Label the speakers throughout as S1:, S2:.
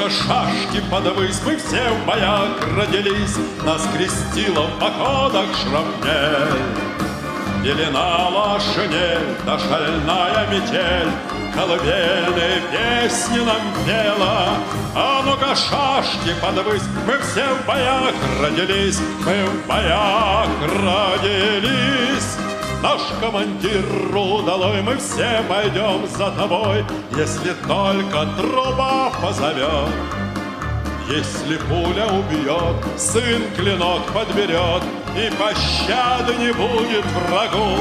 S1: Ну-ка, шашки подавись, мы все в боях родились, нас крестила в походах шрапнель. Пелена шинель, да шальная метель, колыбельные песни нам пела. А ну-ка, шашки подавись, мы все в боях родились, мы в боях родились. Наш командир удалой, мы все пойдем за тобой, если только труба позовет. Если пуля убьет, сын клинок подберет, и пощады не будет врагу.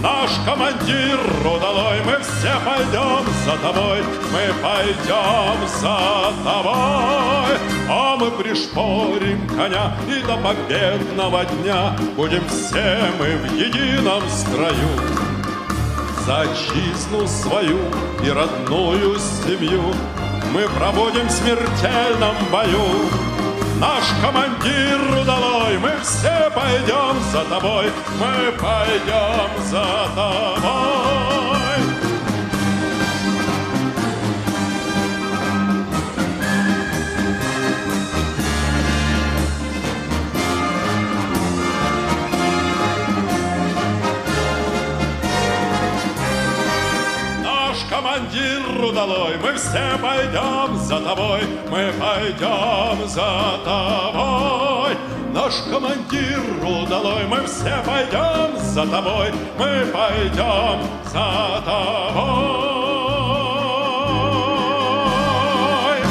S1: Наш командир удалой, мы все пойдем за тобой, мы пойдем за тобой. А мы пришпорим коня, и до победного дня будем все мы в едином строю. За отчизну свою и родную семью мы проводим в смертельном бою. Наш командир удалой, мы все пойдем за тобой, мы пойдем за тобой. Командир удалой, мы все пойдем за тобой, мы пойдем за тобой. Наш командир удалой, мы все пойдем за тобой, мы пойдем за тобой.